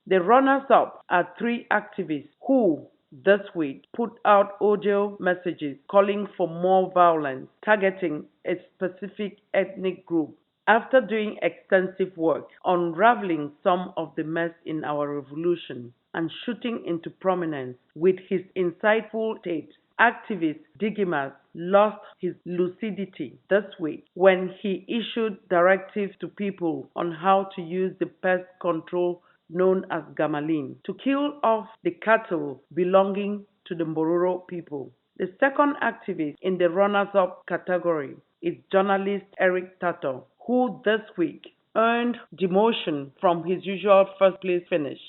Speaker 20: The runners-up are 3 activists who, this week, put out audio messages calling for more violence, targeting a specific ethnic group. After doing extensive work unraveling some of the mess in our revolution and shooting into prominence with his insightful tapes, activist Digimas lost his lucidity this week when he issued directives to people on how to use the pest control known as gamalin to kill off the cattle belonging to the Mbororo people. The second activist in the runners-up category is journalist Eric Tato, who this week earned demotion from his usual first-place finish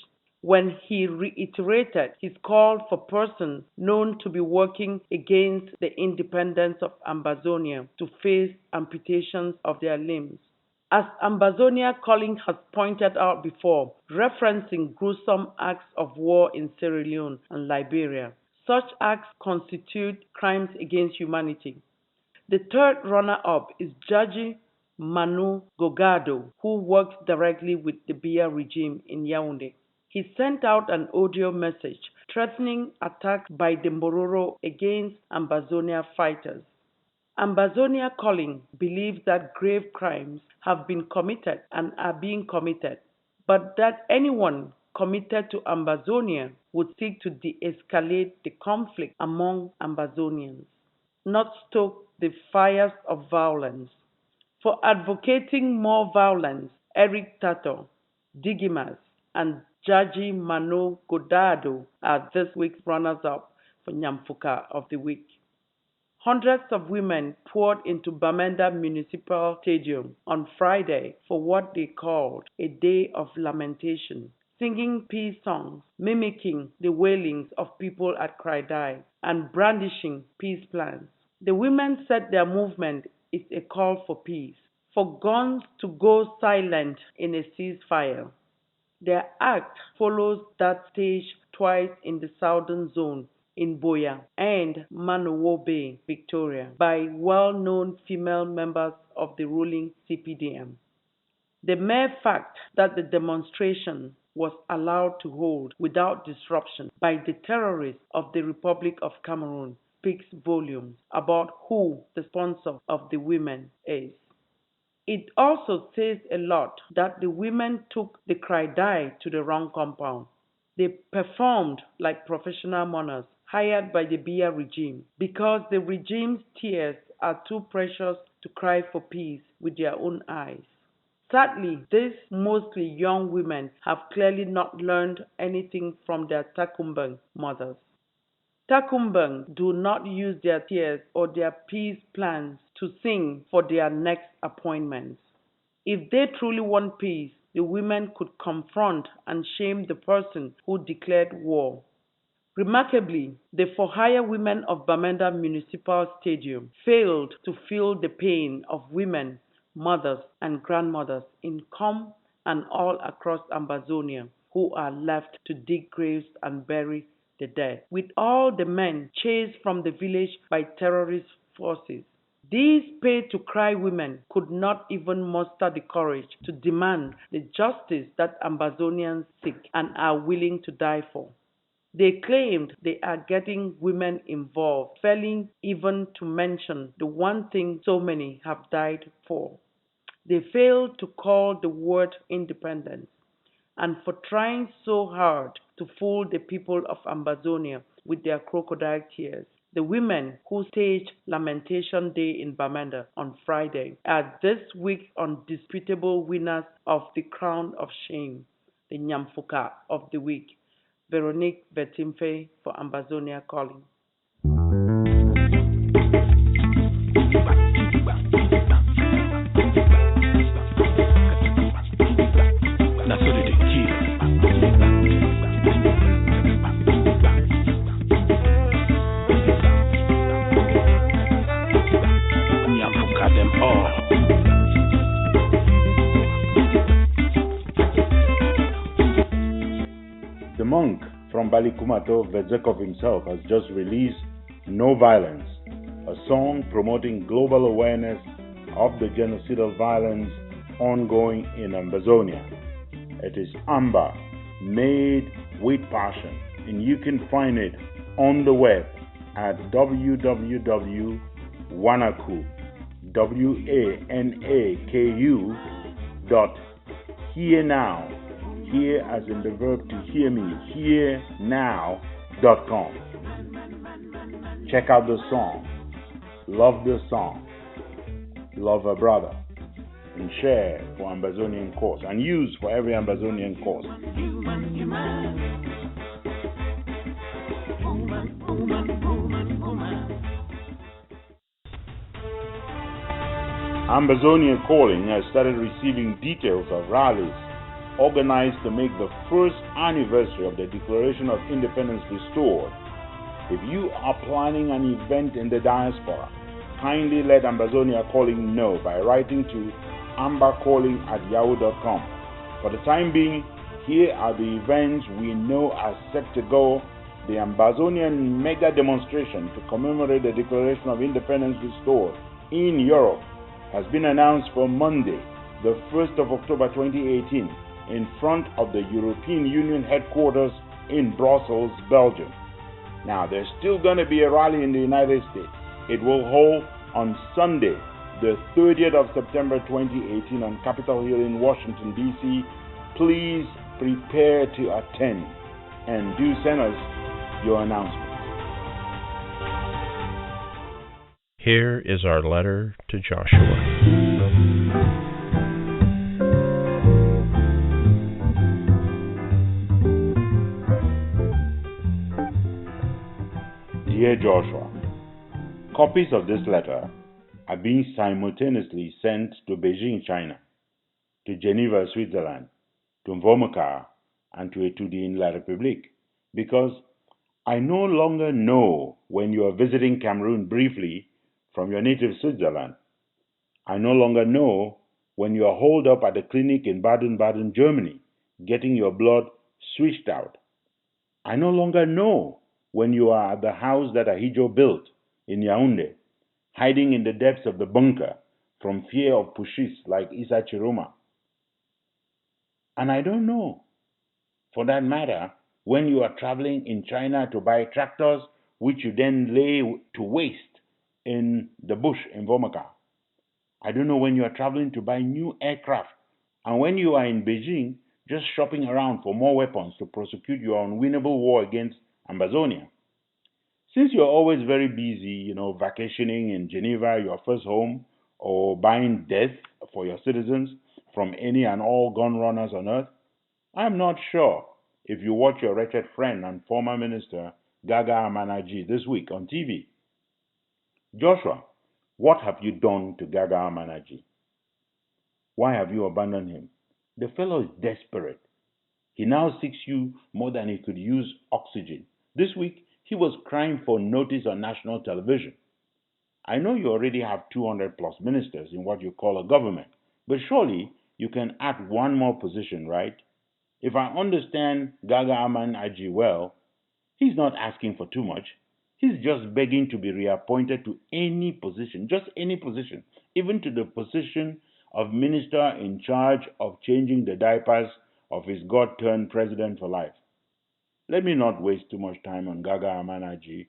Speaker 20: when he reiterated his call for persons known to be working against the independence of Ambazonia to face amputations of their limbs. As Ambazonia Calling has pointed out before, referencing gruesome acts of war in Sierra Leone and Liberia, such acts constitute crimes against humanity. The third runner-up is Judge Manu Gogado, who works directly with the Biya regime in Yaoundé. He sent out an audio message threatening attacks by the Mbororo against Ambazonia fighters. Ambazonia Calling believes that grave crimes have been committed and are being committed, but that anyone committed to Ambazonia would seek to de-escalate the conflict among Ambazonians, not stoke the fires of violence. For advocating more violence, Eric Tato, Digimas, and Jaji Mano Godado are this week's runners-up for Nyamfuka of the Week. Hundreds of women poured into Bamenda Municipal Stadium on Friday for what they called a day of lamentation, singing peace songs, mimicking the wailings of people at Kraidai, and brandishing peace plans. The women said their movement is a call for peace, for guns to go silent in a ceasefire. Their act follows that staged twice in the southern zone in Boya and Manowo Bay, Victoria, by well-known female members of the ruling CPDM. The mere fact that the demonstration was allowed to hold without disruption by the terrorists of the Republic of Cameroon speaks volumes about who the sponsor of the women is. It also says a lot that the women took the Kraidai to the wrong compound. They performed like professional mourners hired by the Biya regime because the regime's tears are too precious to cry for peace with their own eyes. Sadly, these mostly young women have clearly not learned anything from their Takumbang mothers. Takumbang do not use their tears or their peace plans to sing for their next appointments. If they truly want peace, the women could confront and shame the person who declared war. Remarkably, the for-hire women of Bamenda Municipal Stadium failed to feel the pain of women, mothers, and grandmothers in Com and all across Ambazonia who are left to dig graves and bury the dead, with all the men chased from the village by terrorist forces. These pay-to-cry women could not even muster the courage to demand the justice that Ambazonians seek and are willing to die for. They claimed they are getting women involved, failing even to mention the one thing so many have died for. They failed to call the word independence, and for trying so hard to fool the people of Ambazonia with their crocodile tears. The women who staged Lamentation Day in Bamenda on Friday are this week's undisputable winners of the crown of shame, the Nyamfuka of the Week. Veronique Betimfe for Ambazonia Calling.
Speaker 1: The monk from Balikumato, Vezekov himself, has just released No Violence, a song promoting global awareness of the genocidal violence ongoing in Ambazonia. It is Amba, made with passion, and you can find it on the web at www.wanaku, WANAKU.hearnow, here as in the verb to hear me, hearnow.com. Check out the song, love the song, love a brother, and share for Ambazonian cause, and use for every Ambazonian cause. Ambazonia Calling has started receiving details of rallies organized to make the first anniversary of the Declaration of Independence restored. If you are planning an event in the diaspora, kindly let Ambazonia Calling know by writing to ambercalling@yahoo.com. For the time being, here are the events we know are set to go. The Ambazonian mega demonstration to commemorate the Declaration of Independence restored in Europe has been announced for Monday, the 1st of October 2018, in front of the European Union headquarters in Brussels, Belgium. Now, there's still going to be a rally in the United States. It will hold on Sunday, the 30th of September 2018 on Capitol Hill in Washington, D.C. Please prepare to attend and do send us your announcement.
Speaker 21: Here is our letter to Joshua.
Speaker 1: Dear Joshua, copies of this letter are being simultaneously sent to Beijing, China, to Geneva, Switzerland, to Mvomoka, and to Etudi in La République, because I no longer know when you are visiting Cameroon briefly from your native Switzerland. I no longer know when you are holed up at the clinic in Baden-Baden, Germany, getting your blood switched out. I no longer know when you are at the house that Ahijo built in Yaoundé, hiding in the depths of the bunker from fear of pushis like Issa Chiroma. And I don't know, for that matter, when you are traveling in China to buy tractors, which you then lay to waste in the bush in Vomoka. I don't know when you are traveling to buy new aircraft, and when you are in Beijing, just shopping around for more weapons to prosecute your unwinnable war against Ambazonia. Since you're always very busy, vacationing in Geneva, your first home, or buying death for your citizens from any and all gun runners on earth, I'm not sure if you watch your wretched friend and former minister Gaga Amanaji this week on TV. Joshua, what have you done to Gaga Amanaji? Why have you abandoned him? The fellow is desperate. He now seeks you more than he could use oxygen. This week, he was crying for notice on national television. I know you already have 200 plus ministers in what you call a government, but surely you can add one more position, right? If I understand Gaga Amanaji well, he's not asking for too much. He's just begging to be reappointed to any position, just any position, even to the position of minister in charge of changing the diapers of his God-turned president for life. Let me not waste too much time on Gaga Amanaji,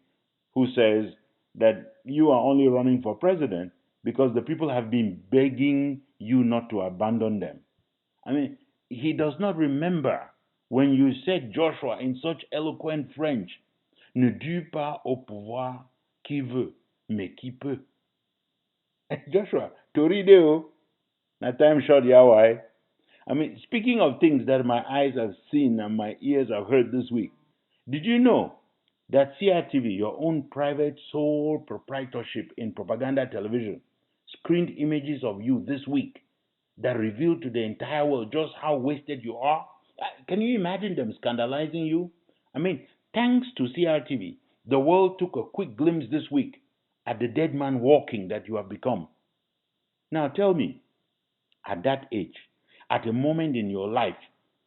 Speaker 1: who says that you are only running for president because the people have been begging you not to abandon them. I mean, he does not remember when you said, Joshua, in such eloquent French, ne dis pas au pouvoir qui veut, mais qui peut. Joshua, Torideo, na time short Yahweh. I mean, speaking of things that my eyes have seen and my ears have heard this week, did you know that CRTV, your own private sole proprietorship in propaganda television, screened images of you this week that revealed to the entire world just how wasted you are? Can you imagine them scandalizing you? I mean, thanks to CRTV, the world took a quick glimpse this week at the dead man walking that you have become. Now tell me, at that age, at a moment in your life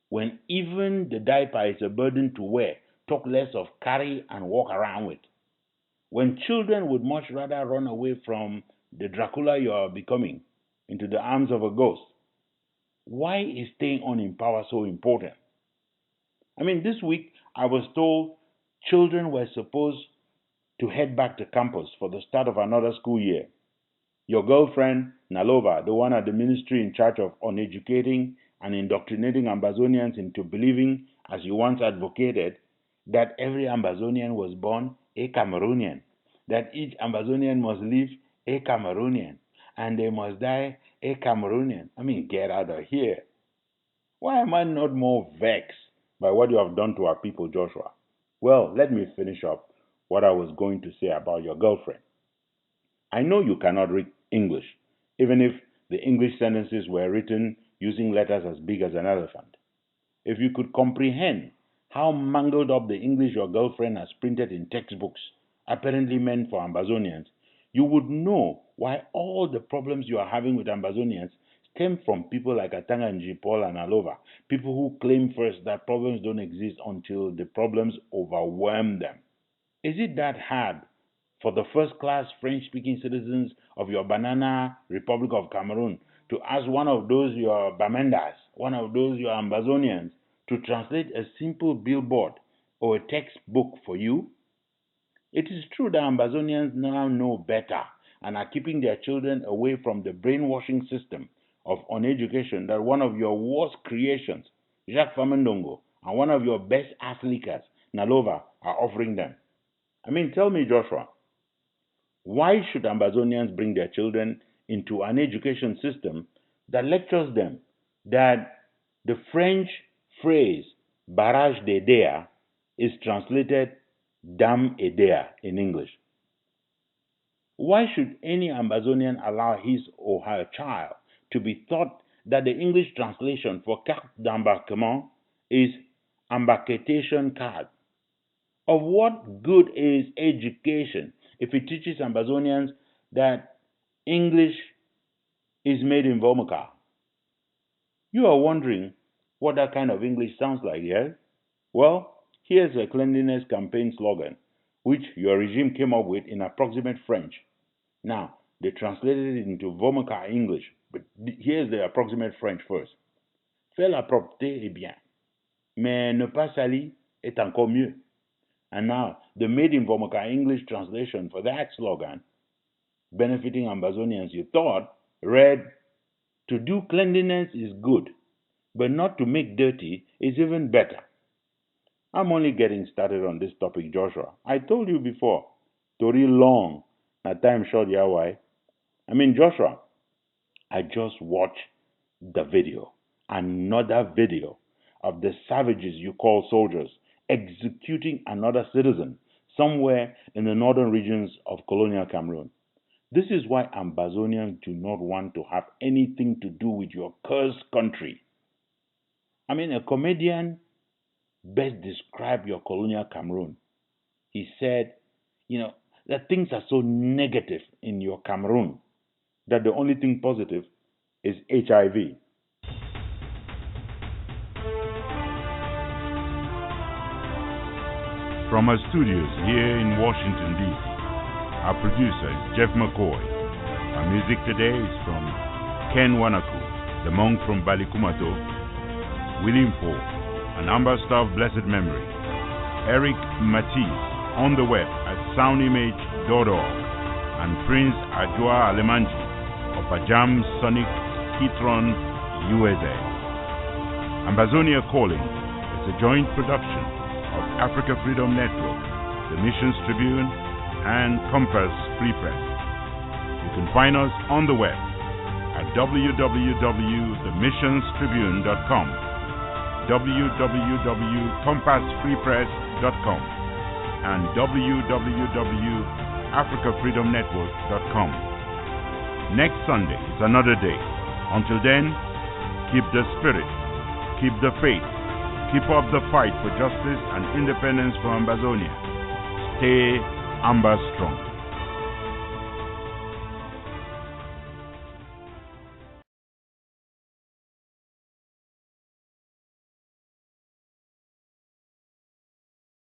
Speaker 1: when even the diaper is a burden to wear, talk less of carry and walk around with, when children would much rather run away from the Dracula you are becoming into the arms of a ghost, why is staying on in power so important? I mean, this week I was told children were supposed to head back to campus for the start of another school year. Your girlfriend, Nalova, the one at the ministry in charge of uneducating and indoctrinating Ambazonians into believing, as you once advocated, that every Ambazonian was born a Cameroonian, that each Ambazonian must live a Cameroonian, and they must die a Cameroonian. I mean, get out of here. Why am I not more vexed by what you have done to our people, Joshua? Well, let me finish up what I was going to say about your girlfriend. I know you cannot read English, even if the English sentences were written using letters as big as an elephant. If you could comprehend how mangled up the English your girlfriend has printed in textbooks, apparently meant for Ambazonians, you would know why all the problems you are having with Ambazonians stem from people like Atanganji, Paul, and Alova, people who claim first that problems don't exist until the problems overwhelm them. Is it that hard for the first-class French-speaking citizens of your banana Republic of Cameroon to ask one of those your Bamendas, one of those your Ambazonians, to translate a simple billboard or a textbook for you? It is true that Ambazonians now know better and are keeping their children away from the brainwashing system of uneducation that one of your worst creations, Jacques Famendongo, and one of your best athletes, Nalova, are offering them. I mean, tell me, Joshua, why should Ambazonians bring their children into an education system that lectures them that the French phrase barrage d'Edea is translated dam Edea in English? Why should any Ambazonian allow his or her child to be taught that the English translation for carte d'embarquement is embarcation card? Of what good is education if it teaches Ambazonians that English is made in Vomoka? You are wondering what that kind of English sounds like, yes? Well, here's a cleanliness campaign slogan, which your regime came up with in approximate French. Now, they translated it into Vomoka English, but here's the approximate French first. Faire la propreté est bien, mais ne pas salir est encore mieux. And now, the made in Vomoka English translation for that slogan, benefiting Ambazonians, you thought, read, to do cleanliness is good, but not to make dirty is even better. I'm only getting started on this topic, Joshua. I told you before, story long, at time short, yeah, why? I mean, Joshua, I just watched the video, another video of the savages you call soldiers executing another citizen somewhere in the northern regions of colonial Cameroon. This is why Ambazonians do not want to have anything to do with your cursed country. I mean, a comedian best described your colonial Cameroon. He said, that things are so negative in your Cameroon that the only thing positive is HIV.
Speaker 2: From our studios here in Washington, D.C., our producer is Jeff McCoy. Our music today is from Ken Wanaku, the monk from Balikumato, William Paul, an ambassador of blessed memory, Eric Matisse on the web at soundimage.org, and Prince Ajua Alemanji of Ajam Sonic Kitron, USA. Ambazonia Calling is a joint production of Africa Freedom Network, the Missions Tribune, and Compass Free Press. You can find us on the web at www.themissionstribune.com, www.compassfreepress.com, and www.africafreedomnetwork.com. Next Sunday is another day. Until then, keep the spirit, keep the faith, keep up the fight for justice and independence for Ambazonia. Stay Amba strong.